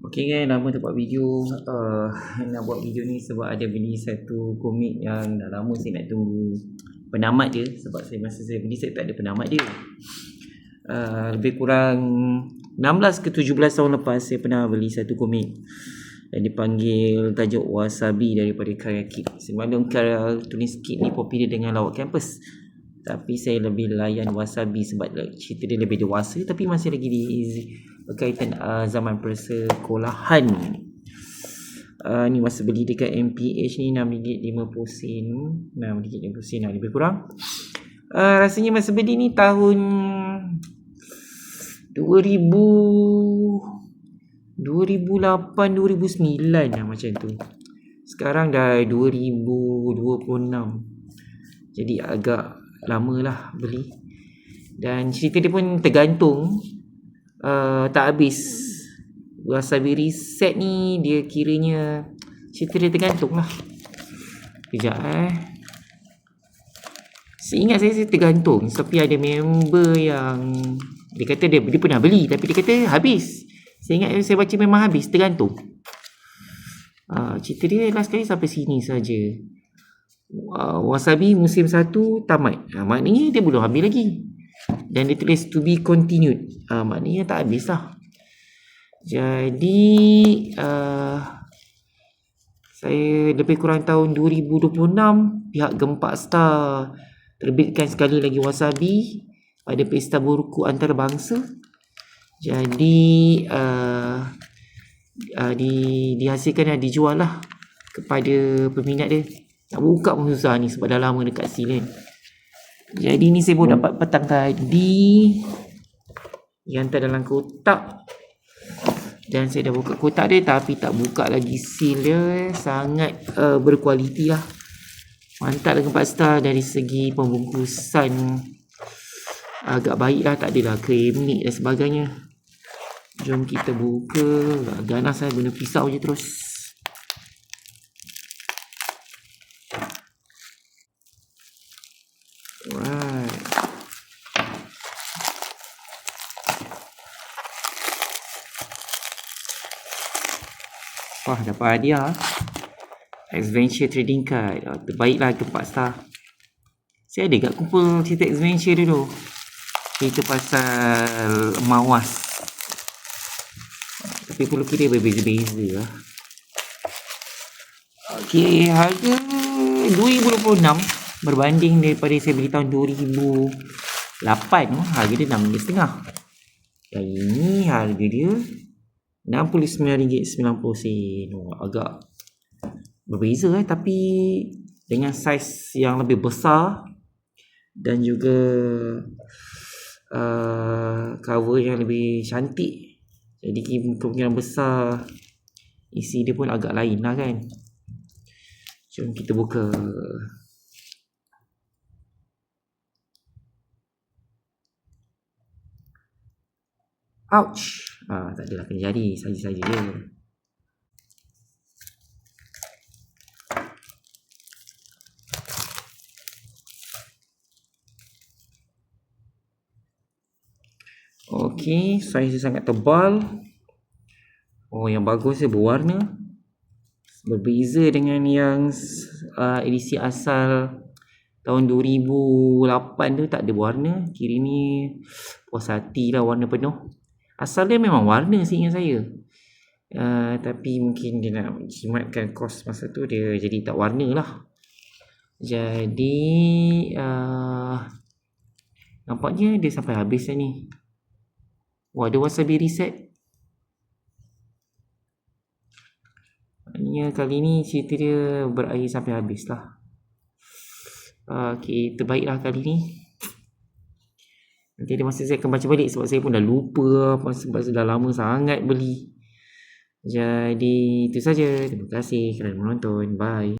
Okay kan, lama tak buat video. Nak buat video ni sebab ada beli satu komik yang dah lama saya nak tunggu penamat dia. Sebab masa saya beli, saya tak ada penamat dia. Lebih kurang 16 ke 17 tahun lepas saya pernah beli satu komik yang dipanggil tajuk Wasabi daripada karya Kid. Semalam karya tulis Kid ni popular dengan Lawak Campus, tapi saya lebih layan Wasabi sebab cerita dia lebih dewasa tapi masih lagi di berkaitan zaman persekolahan. Ni masa beli dekat MPH ni RM6.50, RM6.50 lah lebih kurang. Rasanya masa beli ni tahun 2008-2009 lah macam tu. Sekarang dah 2026, jadi agak lama lah beli. Dan cerita dia pun tergantung, tak habis. Wasabi Reset ni dia kiranya cerita dia tergantung lah. Sekejap seingat saya tergantung. Tapi ada member yang dia kata dia pernah beli tapi dia kata habis. Saya ingat saya baca memang habis, tergantung. Cerita dia last kali sampai sini saja. Wasabi musim 1 tamat. Maknanya dia belum habis lagi. Dan dia tulis to be continued. Maknanya tak habis lah. Jadi saya lebih kurang tahun 2026 pihak Gempak Star terbitkan sekali lagi Wasabi pada Pesta Buku Antarabangsa. Jadi dihasilkan dan dijual lah kepada peminat dia. Nak buka pun susah ni sebab dah lama dekat seal kan. Jadi ni saya pun dapat petang tadi, yang hantar dalam kotak. Dan saya dah buka kotak dia tapi tak buka lagi seal dia. Sangat berkualiti lah. Mantap dengan Gempak Star dari segi pembungkusan. Agak baik lah, tak adalah kremik dan sebagainya. Jom kita buka. Ganas lah, guna pisau je terus. Alright. Wah, dapat hadiah Adventure Trading Card. Terbaiklah Gempak Star. Saya ada kat kumpul cerita Adventure dulu, cerita pasal mawas. Tapi perlu kira berbeza-beza lah. Okay, harga 2026 berbanding daripada saya beli tahun 2008, harga dia RM6.50. Yang ini harga dia RM69.90. Agak berbeza tapi dengan saiz yang lebih besar dan juga cover yang lebih cantik. Jadi kemungkinan besar isi dia pun agak lain lah kan. Jom kita buka. Ouch. Tak adalah kena jadi. Saja-saja je. Okey, saiz dia sangat tebal. Yang bagus dia berwarna. Berbeza dengan yang edisi asal tahun 2008 tu tak ada warna. Kira ni puas hati lah, warna penuh. Asal dia memang warna seingat saya. Tapi mungkin dia nak jimatkan kos masa tu, dia jadi tak warna lah. Jadi nampaknya dia sampai habis lah ni. Wah, ada Wasabi Reset. Maknanya kali ni cerita dia berakhir sampai habis lah. Okay, terbaiklah kali ni. Nanti ada masa saya akan baca balik sebab saya pun dah lupa sebab sudah lama sangat beli. Jadi itu saja. Terima kasih kerana menonton. Bye.